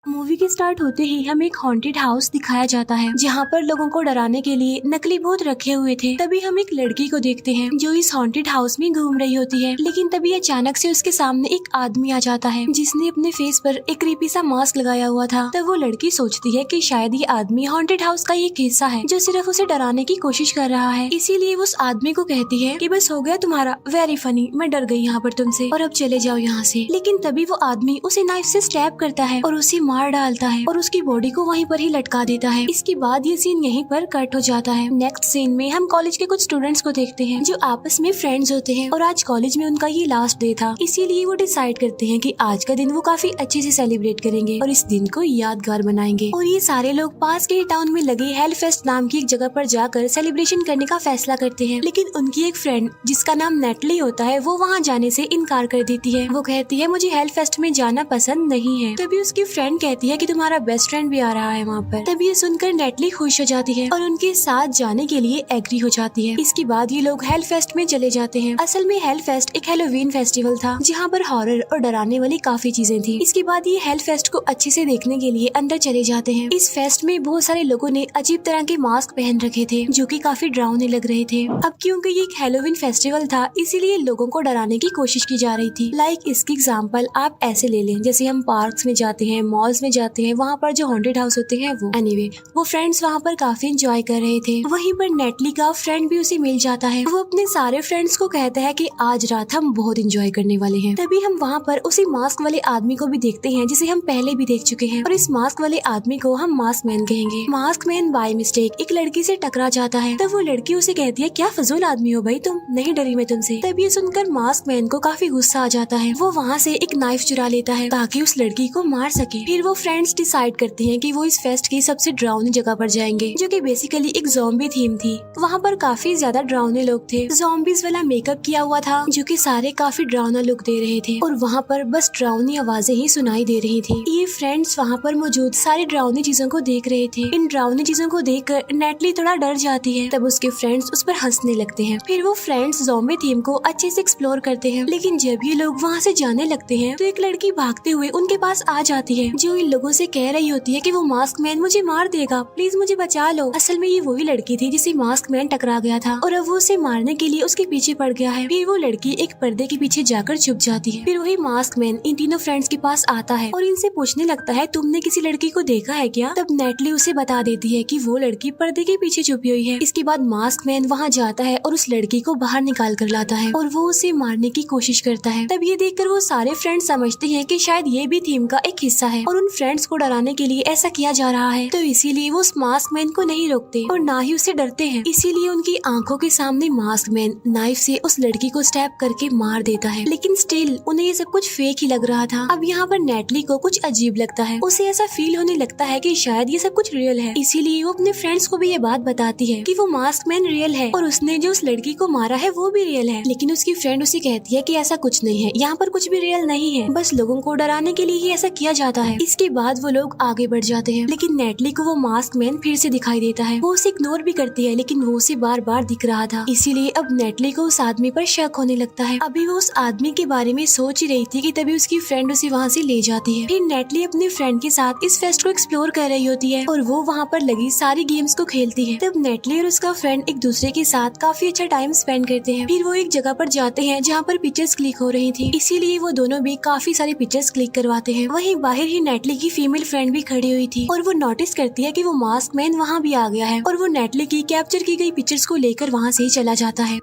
Movie के start होते ही हमें एक हॉन्टेड हाउस दिखाया जाता है जहाँ पर लोगों को डराने के लिए नकली भूत रखे हुए थे। तभी हम एक लड़की को देखते हैं जो इस हॉन्टेड हाउस में घूम रही होती है, लेकिन तभी अचानक से उसके सामने एक आदमी आ जाता है जिसने अपने फेस पर एक क्रीपी सा मास्क लगाया हुआ था। तब वो लड़की सोचती है कि शायद ये आदमी हॉन्टेड हाउस का एक हिस्सा है जो सिर्फ उसे डराने की कोशिश कर रहा है। इसीलिए वो उस आदमी को कहती है कि बस हो गया तुम्हारा, वेरी फनी, मैं डर गई यहाँ पर तुमसे और अब चले जाओ यहाँ से। लेकिन तभी वो आदमी उसे नाइफ से स्टैब करता है और उसे मार डालता है और उसकी बॉडी को वहीं पर ही लटका देता है। इसके बाद ये सीन यहीं पर कट हो जाता है। नेक्स्ट सीन में हम कॉलेज के कुछ स्टूडेंट्स को देखते हैं जो आपस में फ्रेंड्स होते हैं और आज कॉलेज में उनका ये लास्ट डे था, इसीलिए वो डिसाइड करते हैं कि आज का दिन वो काफी अच्छे से सेलिब्रेट करेंगे और इस दिन को यादगार बनाएंगे। और ये सारे लोग पास के टाउन में लगे हेल फेस्ट नाम की एक जगह पर जाकर सेलिब्रेशन करने का फैसला करते हैं, लेकिन उनकी एक फ्रेंड जिसका नाम नेटली होता है वो वहाँ जाने से इनकार कर देती है। वो कहती है मुझे हेल फेस्ट में जाना पसंद नहीं है। तभी उसकी फ्रेंड कहती है कि तुम्हारा बेस्ट फ्रेंड भी आ रहा है वहाँ पर। तभी ये सुनकर नेटली खुश हो जाती है और उनके साथ जाने के लिए एग्री हो जाती है। इसके बाद ये लोग हेल फेस्ट में चले जाते हैं। असल में हेल फेस्ट एक हैलोवीन फेस्टिवल था जहाँ पर हॉरर और डराने वाली काफी चीजें थी। इसके बाद ये हेल फेस्ट को अच्छे से देखने के लिए अंदर चले जाते हैं। इस फेस्ट में बहुत सारे लोगों ने अजीब तरह के मास्क पहन रखे थे जो कि काफी डरावने लग रहे थे। अब क्योंकि ये एक हैलोवीन फेस्टिवल था इसीलिए लोगों को डराने की कोशिश की जा रही थी। लाइक इसकी एग्जाम्पल आप ऐसे ले लें, जैसे हम पार्क्स में जाते हैं, मॉल्स में जाते हैं, वहाँ पर जो हॉन्टेड हाउस होते हैं वो। एनीवे, वो फ्रेंड्स वहाँ पर काफी एंजॉय कर रहे थे। वहीं पर नेटली का फ्रेंड भी उसे मिल जाता है। वो अपने सारे फ्रेंड्स को कहता है कि आज रात हम बहुत एंजॉय करने वाले हैं। तभी हम वहाँ पर उसी मास्क वाले आदमी को भी देखते हैं जिसे हम पहले भी देख चुके हैं और इस मास्क वाले आदमी को हम मास्क मैन कहेंगे। मास्क मैन बाय मिस्टेक एक लड़की से टकरा जाता है। तब वो लड़की उसे कहती है क्या फजूल आदमी हो भाई तुम, नहीं डरी मैं तुमसे। तब ये सुनकर मास्क मैन को काफी गुस्सा आ जाता है। वो वहाँ से एक नाइफ चुरा लेता है ताकि उस लड़की को मार सके। फिर वो फ्रेंड्स डिसाइड करते हैं कि वो इस फेस्ट की सबसे डरावनी जगह पर जाएंगे जो कि बेसिकली एक ज़ॉम्बी थीम थी। वहाँ पर काफी ज्यादा डरावने लोग थे। ज़ॉम्बीज वाला मेकअप किया हुआ था जो कि सारे काफी डरावना लुक दे रहे थे और वहाँ पर बस डरावनी आवाजें ही सुनाई दे रही थी। ये फ्रेंड्स वहाँ पर मौजूद सारी डरावनी चीजों को देख रहे थे। इन डरावनी चीजों को देखकर नेटली थोड़ा डर जाती है। तब उसके फ्रेंड्स उस पर हंसने लगते हैं। फिर वो फ्रेंड्स ज़ॉम्बी थीम को अच्छे से एक्सप्लोर करते हैं, लेकिन जब ये लोग वहाँ से जाने लगते हैं तो एक लड़की भागते हुए उनके पास आ जाती है जो इन लोगों से कह रही होती है कि वो मास्क मैन मुझे मार देगा, प्लीज मुझे बचा लो। असल में ये वही लड़की थी जिसे मास्क मैन टकरा गया था और अब वो उसे मारने के लिए उसके पीछे पड़ गया है। फिर वो लड़की एक पर्दे के पीछे जाकर छुप जाती है। फिर वही मास्क मैन इन तीनों फ्रेंड्स के पास आता है और इनसे पूछने लगता है तुमने किसी लड़की को देखा है क्या। तब नेटली उसे बता देती है कि वो लड़की पर्दे के पीछे छुपी हुई है। इसके बाद मास्क मैन वहाँ जाता है और उस लड़की को बाहर निकाल कर लाता है और वो उसे मारने की कोशिश करता है। तब ये देखकर वो सारे फ्रेंड्स समझते हैं कि शायद ये भी थीम का एक हिस्सा है और उन फ्रेंड्स को डराने के लिए ऐसा किया जा रहा है। तो इसीलिए वो उस मास्क मैन को नहीं रोकते और ना ही उसे डरते हैं। इसीलिए उनकी आंखों के सामने मास्क मैन नाइफ से उस लड़की को स्टैब करके मार देता है। लेकिन स्टिल उन्हें ये सब कुछ फेक ही लग रहा था। अब यहाँ पर नेटली को कुछ अजीब लगता है। उसे ऐसा फील होने लगता है कि शायद ये सब कुछ रियल है। इसीलिए वो अपने फ्रेंड्स को भी ये बात बताती है कि वो मास्क मैन रियल है और उसने जो उस लड़की को मारा है वो भी रियल है। लेकिन उसकी फ्रेंड उसे कहती है कि ऐसा कुछ नहीं है, यहाँ पर कुछ भी रियल नहीं है, बस लोगों को डराने के लिए ही ऐसा किया जाता है। इसके बाद वो लोग आगे बढ़ जाते हैं, लेकिन नेटली को वो मास्क मैन फिर से दिखाई देता है। वो उसे इग्नोर भी करती है लेकिन वो उसे बार बार दिख रहा था। इसीलिए अब नेटली को उस आदमी पर शक होने लगता है। अभी वो उस आदमी के बारे में सोच ही रही थी कि तभी उसकी फ्रेंड उसे वहाँ से ले जाती है। फिर नेटली अपने फ्रेंड के साथ इस फेस्ट को एक्सप्लोर कर रही होती है और वो वहाँ पर लगी सारी गेम्स को खेलती है। तब नेटली और उसका फ्रेंड एक दूसरे के साथ काफी अच्छा टाइम स्पेंड करते हैं। फिर वो एक जगह पर जाते हैं जहाँ पर पिक्चर्स क्लिक हो रही थी, इसीलिए वो दोनों भी काफी सारी पिक्चर्स क्लिक करवाते हैं। वहीं बाहर ही नेटली की फीमेल फ्रेंड भी खड़ी हुई थी और वो नोटिस करती है कि वो मास्क मैन वहाँ भी आ गया है और वो नेटली की कैप्चर की गई पिक्चर्स को लेकर वहाँ से ही चला जाता है।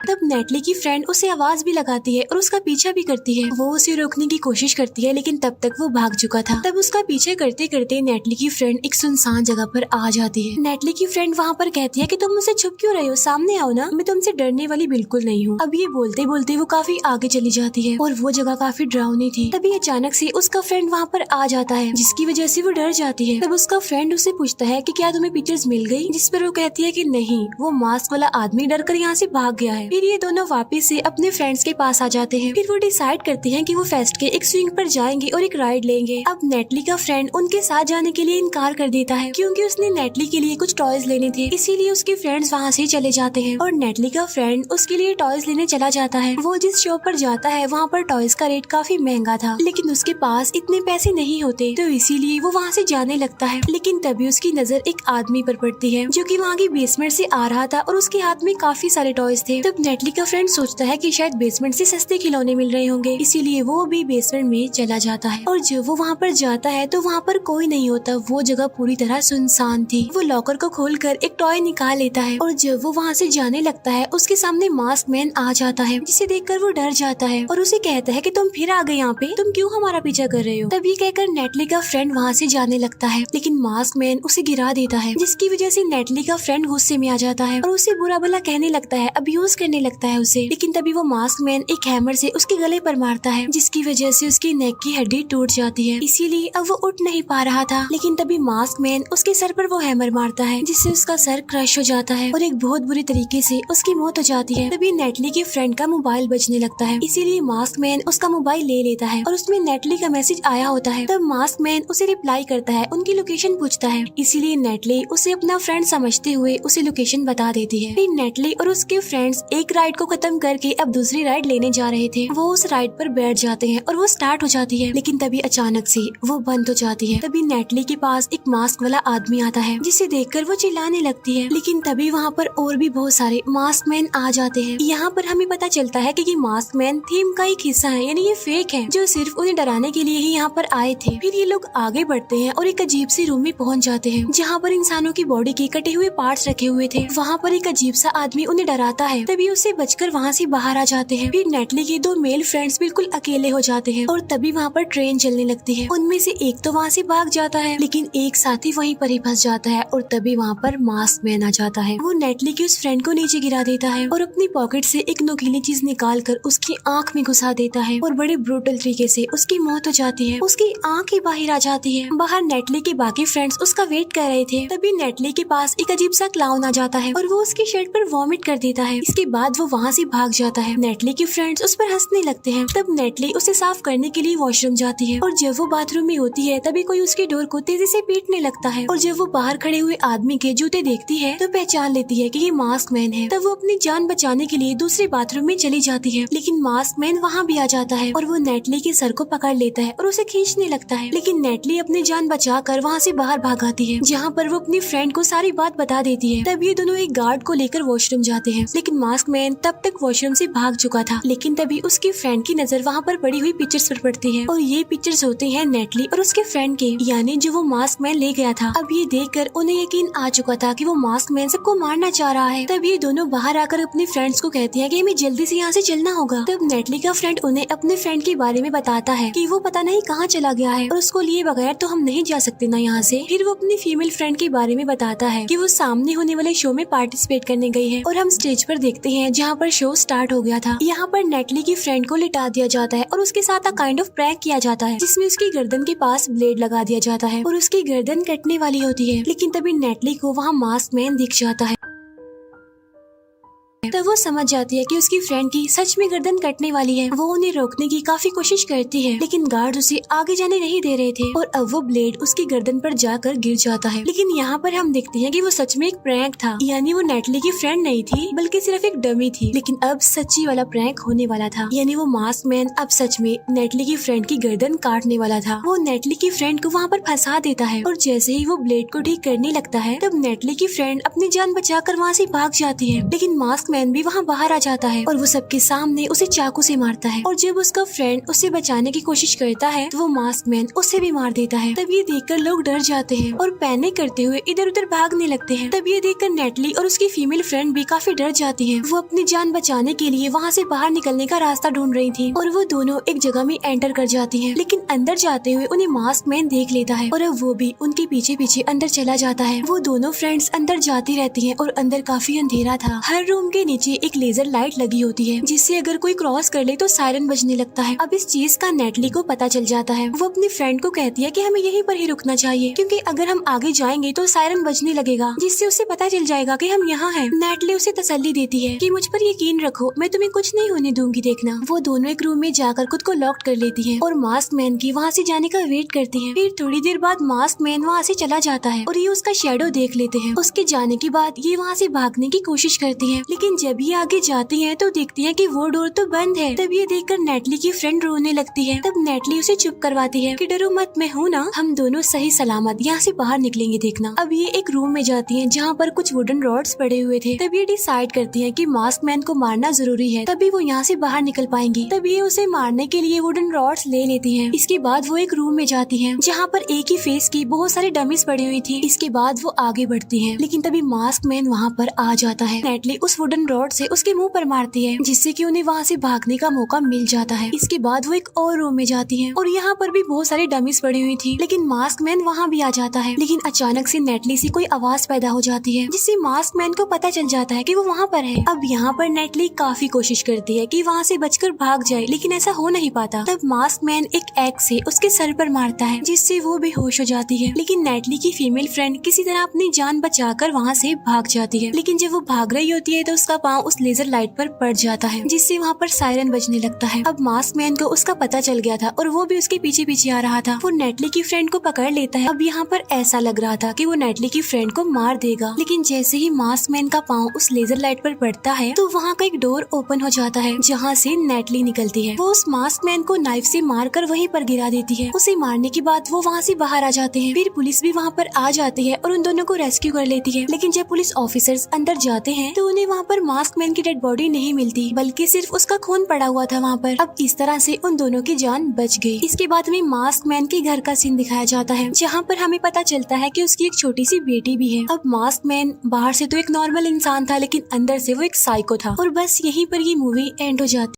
तब नेटली की फ्रेंड उसे आवाज भी लगाती है और उसका पीछा भी करती है। वो उसे रोकने की कोशिश करती है लेकिन तब तक वो भाग चुका था। तब उसका पीछे करते करते नेटली की फ्रेंड एक सुनसान जगह पर आ जाती है। नेटली की फ्रेंड वहाँ पर कहती है कि तुम मुझसे छुप क्यों रहे हो, सामने आओ ना, मैं तुमसे डरने वाली बिल्कुल नहीं हूँ। अब ये बोलते बोलते वो काफी आगे चली जाती है और वो जगह काफी डरावनी थी। तभी अचानक से उसका फ्रेंड वहाँ पर आ जाता है जिसकी वजह से वो डर जाती है। तब उसका फ्रेंड उससे पूछता है कि क्या तुम्हें पिक्चर्स मिल गई, जिस पर वो कहती है कि नहीं, वो मास्क वाला आदमी डर कर यहाँ से भाग गया है। फिर ये दोनों वापस से अपने फ्रेंड्स के पास आ जाते हैं। फिर वो डिसाइड करते हैं कि वो फेस्ट के एक स्विंग पर जाएंगे और एक राइड लेंगे। अब नेटली का फ्रेंड उनके साथ जाने के लिए इनकार कर देता है क्योंकि उसने नेटली के लिए कुछ टॉयज लेने थे, इसीलिए उसके फ्रेंड्स वहाँ से चले जाते हैं और नेटली का फ्रेंड उसके लिए टॉयज लेने चला जाता है। वो जिस शॉप पर जाता है वहाँ पर टॉयज का रेट काफी महंगा था, लेकिन उसके पास इतने पैसे नहीं होते, तो इसीलिए वो वहाँ से जाने लगता है। लेकिन तभी उसकी नजर एक आदमी पर पड़ती है जो कि वहाँ की बेसमेंट से आ रहा था और उसके हाथ में काफी सारे टॉयज थे। तब नेटली का फ्रेंड सोचता है कि शायद बेसमेंट से सस्ते खिलौने मिल रहे होंगे, इसीलिए वो भी बेसमेंट में चला जाता है। और जब वो वहाँ पर जाता है तो वहाँ पर कोई नहीं होता, वो जगह पूरी तरह सुनसान थी। वो लॉकर को खोलकर एक टॉय निकाल लेता है और जब वो वहाँ से जाने लगता है उसके सामने मास्क मैन आ जाता है, जिसे देखकर वो डर जाता है और उसे कहता है कि तुम फिर आ गए यहाँ पे, तुम क्यों हमारा पीछा कर रहे हो। तब ये कहकर नेटली का फ्रेंड वहाँ से जाने लगता है, लेकिन मास्क मैन उसे गिरा देता है, जिसकी वजह से नेटली का फ्रेंड गुस्से में आ जाता है और उसे बुरा भला कहने लगता है, अब्यूज करने लगता है उसे। लेकिन तभी वो मास्क मैन एक हैमर से उसके गले पर मारता है, जिसकी वजह से उसकी नेक की हड्डी टूट जाती है, इसीलिए अब वो उठ नहीं पा रहा था। लेकिन तभी मास्क मैन उसके सर पर वो हैमर मारता है, जिससे उसका सर क्रश हो जाता है और एक बहुत बुरी तरीके से उसकी मौत हो जाती है। तभी नेटली के फ्रेंड का मोबाइल बजने लगता है, इसीलिए मास्क मैन उसका मोबाइल ले लेता है और उसमें नेटली का मैसेज आया होता है। तब मास्क मैन उसे रिप्लाई करता है, उनकी लोकेशन पूछता है, इसीलिए नेटली उसे अपना फ्रेंड समझते हुए उसे लोकेशन बता देती है। फिर नेटली और उसके फ्रेंड्स एक राइड को खत्म करके अब दूसरी राइड लेने जा रहे थे। वो उस राइड पर बैठ जाते हैं और वो स्टार्ट हो जाती है, लेकिन तभी अचानक से वो बंद हो जाती है। तभी नेटली के पास एक मास्क वाला आदमी आता है, जिसे देखकर वो चिल्लाने लगती है, लेकिन तभी वहाँ पर और भी बहुत सारे मास्क मैन आ जाते हैं। यहाँ पर हमें पता चलता है कि ये मास्क मैन थीम का एक हिस्सा है, यानी ये फेक है, जो सिर्फ उन्हें डराने के लिए ही यहाँ पर आए थे। फिर ये लोग आगे बढ़ते हैं और एक अजीब सी रूम में पहुँच जाते हैं, जहाँ पर इंसानों की बॉडी के कटे हुए पार्ट्स रखे हुए थे। वहाँ पर एक अजीब सा आदमी उन्हें डराता है, तभी उससे बचकर वहाँ से बाहर आ जाते हैं। फिर नेटली के दो मेल फ्रेंड्स बिल्कुल अकेले हो जाते हैं और तभी वहाँ पर ट्रेन चलने लगती है। उनमें से एक तो वहाँ से भाग जाता है, लेकिन एक साथी वहीं पर ही फंस जाता है और तभी वहाँ पर मास्क मैन आ जाता है। वो नेटली के उस फ्रेंड को नीचे गिरा देता है और अपनी पॉकेट से एक नुकीली चीज निकाल कर उसकी आँख में घुसा देता है और बड़े ब्रूटल तरीके से उसकी मौत हो जाती है। उसकी आँख ही बाहर आ जाती है। बाहर नेटली के बाकी फ्रेंड्स उसका वेट कर रहे थे, तभी नेटली के पास एक अजीब सा क्लाउन आ जाता है और वो उसकी शर्ट पर वॉमिट कर देता है। इसके बाद वो वहाँ से भाग जाता है। नेटली के फ्रेंड्स उस पर हंसने लगते हैं। तब नेटली उसे साफ करने के लिए वॉशरूम जाती है और जब वो बाथरूम में होती है तभी कोई उसकी डोर को तेजी से पीटने लगता है और जब वो बाहर खड़े हुए आदमी के जूते देखती है तो पहचान लेती है कि ये मास्क मैन है। तब वो अपनी जान बचाने के लिए दूसरे बाथरूम में चली जाती है, लेकिन मास्क मैन वहाँ भी आ जाता है और वो नेटली के सर को पकड़ लेता है और उसे खींचने लगता है। लेकिन नेटली अपनी जान बचाकर वहाँ से बाहर भाग आती है, जहाँ पर वो अपनी फ्रेंड को सारी बात बता देती है। तब ये दोनों एक गार्ड को लेकर वॉशरूम जाते हैं, लेकिन मास्क मैन तब तक वॉशरूम से भाग चुका था। लेकिन तभी उसकी फ्रेंड की नजर वहाँ पर पड़ी हुई पिक्चर्स पर पड़ती है और ये पिक्चर्स होते हैं नेटली और उसके फ्रेंड के, यानी जो वो मास्क मैन ले गया था। अब ये देखकर उन्हें यकीन आ चुका था कि वो मास्क मैन सबको मारना चाह रहा है। तब ये दोनों बाहर आकर अपने फ्रेंड्स को कहते हैं कि हमें जल्दी से यहाँ से चलना होगा। तब नेटली का फ्रेंड उन्हें अपने फ्रेंड के बारे में बताता है कि वो पता नहीं कहाँ चला गया है और उसको लिए बगैर तो हम नहीं जा सकते ना यहाँ से। फिर वो अपनी फीमेल फ्रेंड के बारे में बताता है कि वो सामने होने वाले शो में पार्टिसिपेट करने गई है और हम स्टेज पर देखते हैं जहाँ पर शो स्टार्ट हो गया था। यहाँ पर नेटली की फ्रेंड को लिटा दिया जाता है और उसके साथ काइंड ऑफ प्रैंक किया जाता है, जिसमें उसकी गर्दन के पास ब्लेड लगा दिया जाता है और उसकी गर्दन कटने वाली होती है। लेकिन तभी नेटली को वहाँ मास्क मैन दिख जाता है। तब वो समझ जाती है कि उसकी फ्रेंड की सच में गर्दन कटने वाली है। वो उन्हें रोकने की काफी कोशिश करती है, लेकिन गार्ड उसे आगे जाने नहीं दे रहे थे और अब वो ब्लेड उसकी गर्दन पर जाकर गिर जाता है। लेकिन यहाँ पर हम देखते हैं कि वो सच में एक प्रैंक था, यानी वो नेटली की फ्रेंड नहीं थी बल्कि सिर्फ एक डमी थी। लेकिन अब सच्ची वाला प्रैंक होने वाला था, यानी वो मास्क मैन अब सच में नेटली की फ्रेंड की गर्दन काटने वाला था। वो नेटली की फ्रेंड को वहाँ पर फंसा देता है और जैसे ही वो ब्लेड को ठीक करने लगता है तब नेटली की फ्रेंड अपनी जान बचाकर वहाँ से भाग जाती है। लेकिन मास्क मैन भी वहाँ बाहर आ जाता है और वो सबके सामने उसे चाकू से मारता है और जब उसका फ्रेंड उसे बचाने की कोशिश करता है तो वो मास्क मैन उसे भी मार देता है। तब ये देखकर लोग डर जाते हैं और पैनिक करते हुए इधर उधर भागने लगते हैं। तब ये देखकर नेटली और उसकी फीमेल फ्रेंड भी काफी डर जाती है। वो अपनी जान बचाने के लिए वहाँ से बाहर निकलने का रास्ता ढूंढ रही थी और वो दोनों एक जगह में एंटर कर जाती है, लेकिन अंदर जाते हुए उन्हें मास्क मैन देख लेता है और अब वो भी उनके पीछे पीछे अंदर चला जाता है। वो दोनों फ्रेंड्स अंदर जाती रहती है और अंदर काफी अंधेरा था। हर रूम के के नीचे एक लेजर लाइट लगी होती है, जिससे अगर कोई क्रॉस कर ले तो सायरन बजने लगता है। अब इस चीज का नेटली को पता चल जाता है। वो अपनी फ्रेंड को कहती है कि हमें यहीं पर ही रुकना चाहिए, क्योंकि अगर हम आगे जाएंगे तो सायरन बजने लगेगा, जिससे उसे पता चल जाएगा कि हम यहाँ हैं। नेटली उसे तसल्ली देती है कि मुझ पर यकीन रखो, मैं तुम्हें कुछ नहीं होने दूंगी, देखना। वो दोनों एक रूम में जाकर खुद को लॉक कर लेती है और मास्क मैन की वहाँ से जाने का वेट करती है। फिर थोड़ी देर बाद मास्क मैन वहाँ से चला जाता है और ये उसका शेडो देख लेते हैं। उसके जाने के बाद ये वहाँ से भागने की कोशिश करती है, लेकिन जब ये आगे जाती है तो देखती है कि वो डोर तो बंद है। तब ये देखकर नेटली की फ्रेंड रोने लगती है। तब नेटली उसे चुप करवाती है कि डरो मत, मैं हूँ ना, हम दोनों सही सलामत यहाँ से बाहर निकलेंगे, देखना। अब ये एक रूम में जाती है जहाँ पर कुछ वुडन रॉड्स पड़े हुए थे। तब ये डिसाइड करती है कि मास्क मैन को मारना जरूरी है, तभी वो यहाँ से बाहर निकल पाएंगी। तब ये उसे मारने के लिए वुडन रॉड्स ले लेती है। इसके बाद वो एक रूम में जाती है जहाँ पर एक ही फेस की बहुत सारी डमीज पड़ी हुई थी। इसके बाद वो आगे बढ़ती है, लेकिन तभी मास्क मैन वहाँ पर आ जाता है। नेटली उस वुडन रॉड से उसके मुंह पर मारती है, जिससे कि उन्हें वहाँ से भागने का मौका मिल जाता है। इसके बाद वो एक और रूम में जाती है और यहाँ पर भी बहुत सारी डमीज पड़ी हुई थी, लेकिन मास्क मैन वहाँ भी आ जाता है। लेकिन अचानक से नेटली से कोई आवाज पैदा हो जाती है, जिससे मास्क मैन को पता चल जाता है कि वो वहाँ पर है। अब यहाँ पर नेटली काफी कोशिश करती है कि वहाँ से बचकर भाग जाए, लेकिन ऐसा हो नहीं पाता। तब मास्क मैन एक एक्स से उसके सर पर मारता है, जिससे वो बेहोश हो जाती है। लेकिन नेटली की फीमेल फ्रेंड किसी तरह अपनी जान बचाकर वहाँ से भाग जाती है। लेकिन जब वो भाग रही होती है तो उसका पाँव उस लेजर लाइट पर पड़ जाता है, जिससे वहाँ पर सायरन बजने लगता है। अब मास्क मैन को उसका पता चल गया था और वो भी उसके पीछे पीछे आ रहा था। वो नेटली की फ्रेंड को पकड़ लेता है। अब यहाँ पर ऐसा लग रहा था कि वो नेटली की फ्रेंड को मार देगा, लेकिन जैसे ही मास्क मैन का पाँव उस लेजर लाइट पर पड़ता है तो वहाँ का एक डोर ओपन हो जाता है, जहाँ से नेटली निकलती है। वो उस मास्क मैन को नाइफ से मारकर वहीं पर गिरा देती है। उसे मारने के बाद वो वहाँ से बाहर आ जाते हैं। फिर पुलिस भी वहाँ पर आ जाती है और उन दोनों को रेस्क्यू कर लेती है। लेकिन जब पुलिस ऑफिसर्स अंदर जाते हैं तो उन्हें वहाँ पर मास्क मैन की डेड बॉडी नहीं मिलती, बल्कि सिर्फ उसका खून पड़ा हुआ था वहाँ पर। अब इस तरह से उन दोनों की जान बच गई। इसके बाद हमें मास्क मैन के घर का सीन दिखाया जाता है, जहाँ पर हमें पता चलता है कि उसकी एक छोटी सी बेटी भी है। अब मास्क मैन बाहर से तो एक नॉर्मल इंसान था, लेकिन अंदर से वो एक साइको था। और बस यहीं पर ये मूवी एंड हो जाती है।